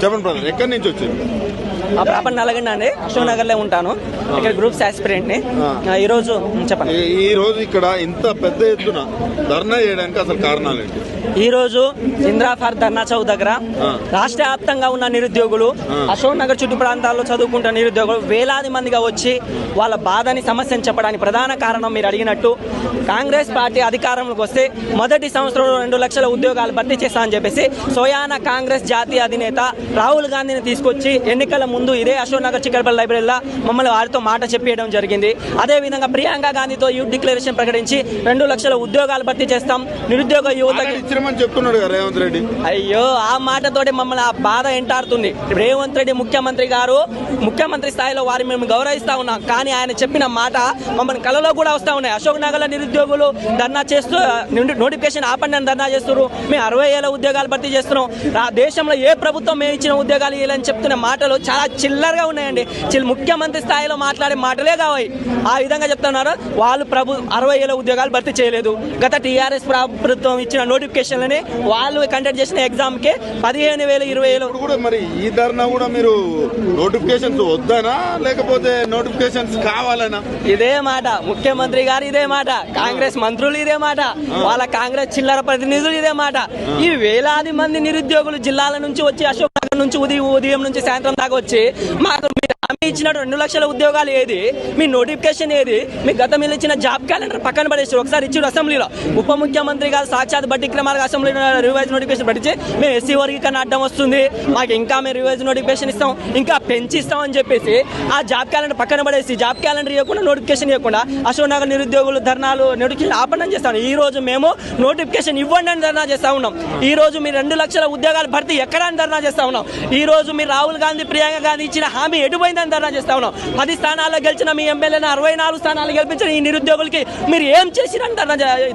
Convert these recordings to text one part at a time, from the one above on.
చెప్పండి బ్రదర్, ఎక్కడి నుంచి వచ్చింది? ప్రాపర్ నల్గొండ అండి, అశోక్ నగర్ లో ఉంటాను. ఇక్కడ గ్రూప్స్ ఆస్పిరెంట్ ని. ఈ రోజు చెప్పండి, ఈ రోజు ఇక్కడ ఇంత పెద్ద ఎత్తున ధర్నా చేయడానికి అసలు కారణాలు ఏంటి? ఈ రోజు ఇంద్రాఫార్ ధర్నా చౌక్ దగ్గర రాష్ట్ర వ్యాప్తంగా ఉన్న నిరుద్యోగులు, అశోక్ నగర్ చుట్టూ ప్రాంతాల్లో చదువుకుంటున్న నిరుద్యోగులు వేలాది మందిగా వచ్చి వాళ్ళ బాధని సమస్యను చెప్పడానికి ప్రధాన కారణం మీరు అడిగినట్టు కాంగ్రెస్ పార్టీ అధికారంలోకి వస్తే మొదటి సంవత్సరంలో 2 లక్షల ఉద్యోగాలు భర్తీ చేస్తా అని చెప్పేసి సోయానా కాంగ్రెస్ జాతీయ అధినేత రాహుల్ గాంధీని తీసుకొచ్చి ఎన్నికల ముందు ఇదే అశోక్ నగర్ చిక్కడపల్లి లైబ్రరీలో మమ్మల్ని వారితో మాట చెప్పేయడం జరిగింది. అదేవిధంగా ప్రియాంక గాంధీతో యూత్ డిక్లరేషన్ ప్రకటించి 2 లక్షల ఉద్యోగాలు భర్తీ చేస్తాం నిరుద్యోగ యువతకి చెప్తున్నాడు రేవంత్ రెడ్డి. అయ్యో, ఆ మాటతోటి మమ్మల్ని ఆ బాధ ఎంటాడుతుంది. రేవంత్ రెడ్డి ముఖ్యమంత్రి గారు, ముఖ్యమంత్రి స్థాయిలో వారిని మేము గౌరవిస్తా ఉన్నాం. కానీ ఆయన చెప్పిన మాట మమ్మల్ని కలలో కూడా వస్తూ ఉన్నాయి. అశోక్ నగర్ నిరుద్యోగులు ధర్నా చేస్తూ నోటిఫికేషన్ ఆపండి అని ధర్నా చేస్తున్నారు. మేము 60,000 ఉద్యోగాలు భర్తీ చేస్తున్నాం. దేశంలో ఏ ప్రభుత్వం మేము ఇచ్చిన ఉద్యోగాలు ఇవ్వాలని చెప్తున్న మాటలు చాలా చిల్లరగా ఉన్నాయండి. ముఖ్యమంత్రి స్థాయిలో మాట్లాడే మాటలే కావాలి. ఆ విధంగా చెప్తున్నారు. వాళ్ళు 60,000 ఉద్యోగాలు భర్తీ చేయలేదు. గత టీఆర్ఎస్ ప్రభుత్వం ఇచ్చిన నోటిఫికేషన్లని వాళ్ళు కండక్ట్ చేసిన ఎగ్జామ్ కి 15,000 20,000. మరి ఈ ధర్నా కూడా మీరు నోటిఫికేషన్స్ వద్దనా లేకపోతే నోటిఫికేషన్స్ కావాలనా? ఇదే మాట ముఖ్యమంత్రి గారు, ఇదే మాట కాంగ్రెస్ మంత్రులు, ఇదే మాట వాళ్ళ కాంగ్రెస్ చిల్లర ప్రతినిధులు, ఇదే మాట. ఈ వేలాది మంది నిరుద్యోగులు జిల్లాల నుంచి వచ్చి అశోక్ నగర్ నుంచి ఉదయం నుంచి సాయంత్రం దాకా వచ్చి మాకు హామీ ఇచ్చిన 2 లక్షల ఉద్యోగాలు ఏది, మీ నోటిఫికేషన్ ఏది, మీ గతంలో ఇచ్చిన జాబ్ క్యాలెండర్ పక్కన పడేసి ఒకసారి ఇచ్చిన అసెంబ్లీలో ఉప ముఖ్యమంత్రి గారు సాక్షాత్ బట్టి విక్రమార్క అసెంబ్లీలో రివైజ్ నోటిఫికేషన్ పట్టించి మేము ఎస్సీ వర్గీకరణ అడ్డం వస్తుంది, మాకు ఇంకా మేము రివైజ్ నోటిఫికేషన్ ఇస్తాం, ఇంకా పెంచిస్తాం అని చెప్పేసి ఆ జాబ్ క్యాలెండర్ పక్కన పడేసి జాబ్ క్యాలెండర్ ఇవ్వకుండా నోటిఫికేషన్ ఇవ్వకుండా అశోక్ నగర్ నిరుద్యోగులు ధర్నాలు నోటిఫికేషన్ ఆపండి చేస్తాను. ఈ రోజు మేము నోటిఫికేషన్ ఇవ్వండి అని ధర్నా చేస్తా ఉన్నాం. ఈ రోజు మీరు 2 లక్షల ఉద్యోగాలు భర్తీ ఎక్కడ అని ధర్నా చేస్తా ఉన్నాం. ఈ రోజు మీరు రాహుల్ గాంధీ ప్రియాంక గాంధీ ఇచ్చిన హామీ ఎటుపోయిందని ధర్నా చేస్తా ఉన్నాం. 10 స్థానాల్లో గెలిచిన మీ ఎమ్మెల్యేని 64 స్థానాలు గెలిపించిన ఈ నిరుద్యోగులకి మీరు ఏం చేసిరని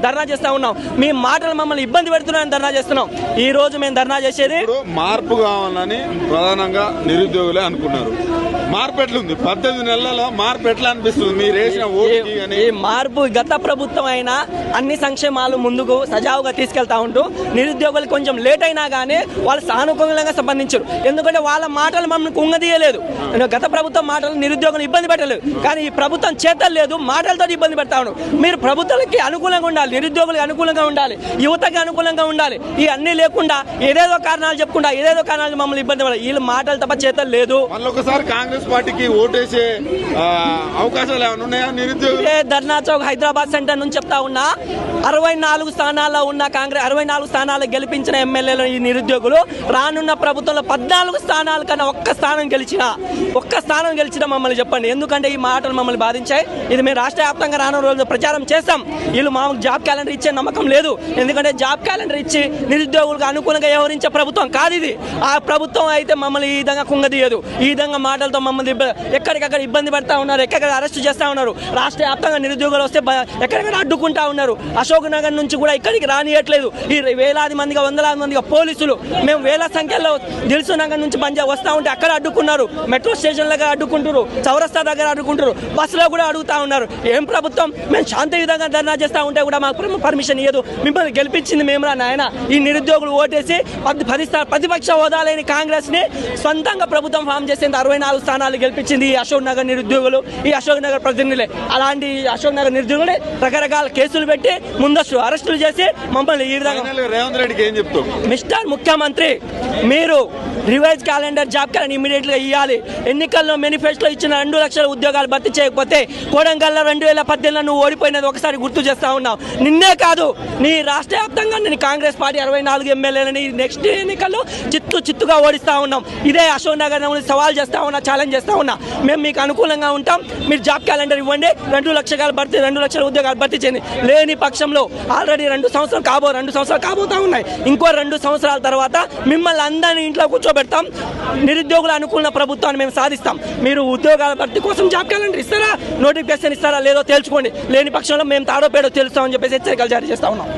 ధర్నా చేస్తా ఉన్నాం. మీ మాటలు మమ్మల్ని ఇబ్బంది పెడుతున్నారని ధర్నా చేస్తున్నాం. ఈ రోజు మేము ధర్నా చేసేది మార్పు కావాలని ప్రధానంగా నిరుద్యోగులే అనుకున్నారు. మార్పు ఎట్లుంది? 18 నెలలలో మార్పు ఎట్లా అనిపిస్తుంది? మీరు వేసిన ఈ మార్పు గత ప్రభుత్వం అయినా అన్ని సంక్షేమాలు ముందుకు సజావుగా తీసుకెళ్తా ఉంటూ నిరుద్యోగులు కొంచెం లేట్ అయినా కానీ వాళ్ళు సానుకూలంగా స్పందించారు. ఎందుకంటే వాళ్ళ మాటలు మమ్మల్ని కుంగదీయలేదు. గత ప్రభుత్వం మాటలు నిరుద్యోగులు ఇబ్బంది పెట్టలేదు. కానీ ఈ ప్రభుత్వం చేతలు లేదు, మాటలతో ఇబ్బంది పెడతా ఉన్నారు. మీరు ప్రభుత్వాలకి అనుకూలంగా ఉండాలి, నిరుద్యోగులకు అనుకూలంగా ఉండాలి, యువతకి అనుకూలంగా ఉండాలి. ఈ అన్ని లేకుండా ఏదేదో కారణాలు చెప్పుకుంటా ఏదేదో కారణాలు మమ్మల్ని ఇబ్బంది పడాలి. వీళ్ళు మాటలు తప్ప చేతలు లేదు. ఒకసారి కాంగ్రెస్ పార్టీకి ఓటేసే అవకాశాలు ఏమైనా ఉన్నాయా? నిరుద్యోగులు ధర్నా చౌక్ హైదరాబాద్ సెంటర్ నుంచి చెప్తా ఉన్నా 64 స్థానాల్లో ఉన్న కాంగ్రెస్ 64 స్థానాలు గెలిపించిన ఎమ్మెల్యేలు ఈ నిరుద్యోగులు రానున్న ప్రభుత్వంలో 14 స్థానాల కన్నా ఒక్క స్థానం గెలిచిన మమ్మల్ని చెప్పండి. ఎందుకంటే ఈ మాటలు మమ్మల్ని బాధించాయి. ఇది మేము రాష్ట్ర వ్యాప్తంగా రానున్న రోజు ప్రచారం చేస్తాం. వీళ్ళు మామూలు జాబ్ క్యాలెండర్ ఇచ్చే నమ్మకం లేదు. ఎందుకంటే జాబ్ క్యాలెండర్ ఇచ్చి నిరుద్యోగులకు అనుకూలంగా వ్యవహరించే ప్రభుత్వం కాదు ఇది. ఆ ప్రభుత్వం అయితే మమ్మల్ని ఈ విధంగా కుంగదీయదు. ఈ విధంగా మాటలతో మమ్మల్ని ఎక్కడికక్కడ ఇబ్బంది పడతా ఉన్నారు, ఎక్కడికక్కడ అరెస్ట్ చేస్తా ఉన్నారు. రాష్ట్ర వ్యాప్తంగా నిరుద్యోగులు వస్తే ఎక్కడికక్కడ అడ్డుకుంటా ఉన్నారు. అశోక్ నగర్ నుంచి కూడా ఇక్కడికి రానియట్లేదు. ఈ వేలాది మందిగా 100,000 మందిగా పోలీసులు మేము వేల సంఖ్యలో దిల్సు నగర్ నుంచి వస్తా ఉంటే అక్కడ అడ్డుకున్నారు. మెట్రో స్టేషన్ దగ్గర అడ్డుకుంటారు, చౌరస్తా దగ్గర అడ్డుకుంటారు, బస్సులో కూడా అడుగుతా ఉన్నారు. ఏం ప్రభుత్వం? మేము శాంతియుతంగా ధర్నా చేస్తా ఉంటే కూడా మాకు పర్మిషన్ ఇవ్వదు. మిమ్మల్ని గెలిపించింది మేమురా నాయన. ఈ నిరుద్యోగులు ఓటేసి ప్రతిపక్ష హోదా లేని కాంగ్రెస్ ని సొంతంగా ప్రభుత్వం ఫామ్ చేసేంత 64 స్థానాలు గెలిపించింది ఈ అశోక్ నగర్ నిరుద్యోగులు, ఈ అశోక్ నగర్ ప్రతినిధులే. అలాంటి అశోక్ నగర్ నిరుద్యోగులే రకరకాల కేసులు పెట్టి ముందస్తు అరెస్టులు చేసి మమ్మల్ని ఈ విధంగా రేవంత్ రెడ్డికి ఏం చెప్తాం? మిస్టర్ ముఖ్యమంత్రి, మీరు revise calendar job calendar immediate గా ఇవ్వాలి. ఎన్నికల్లో మేనిఫెస్టోలో ఇచ్చిన 2 లక్షల ఉద్యోగాలు భర్తీ చేయకపోతే కొడంగల్లో 2018లో నువ్వు ఓడిపోయినది ఒకసారి గుర్తు చేస్తా ఉన్నావు. నిన్నే కాదు నీ రాష్ట్ర వ్యాప్తంగా నేను కాంగ్రెస్ పార్టీ 64 ఎమ్మెల్యేలని నెక్స్ట్ ఎన్నికల్లో చిత్తుగా ఓడిస్తా ఉన్నాం. ఇదే అశోక్ నగర్ సవాల్ చేస్తా ఉన్నా, ఛాలెంజ్ చేస్తా ఉన్నా. మేము మీకు అనుకూలంగా ఉంటాం. మీరు జాబ్ క్యాలెండర్ ఇవ్వండి, 2 లక్షల ఉద్యోగాలు భర్తీ చేయండి. లేని పక్షంలో ఆల్రెడీ 2 సంవత్సరాలు కాబోతా ఉన్నాయి. ఇంకో 2 సంవత్సరాల తర్వాత మిమ్మల్ని అందరినీ ఇంట్లో కూర్చోబెడతాం. నిరుద్యోగుల అనుకూల ప్రభుత్వాన్ని మేము సాధిస్తాం. మీరు ఉద్యోగాల భర్తీ కోసం జాబ్ క్యాలెండర్ ఇస్తారా, నోటిఫికేషన్ ఇస్తారా లేదో తేల్చుకోండి. లేని పక్షంలో మేము తాడో పేడో తెలుస్తామని చెప్పేసి హెచ్చరికలు జారీ చేస్తా ఉన్నాం.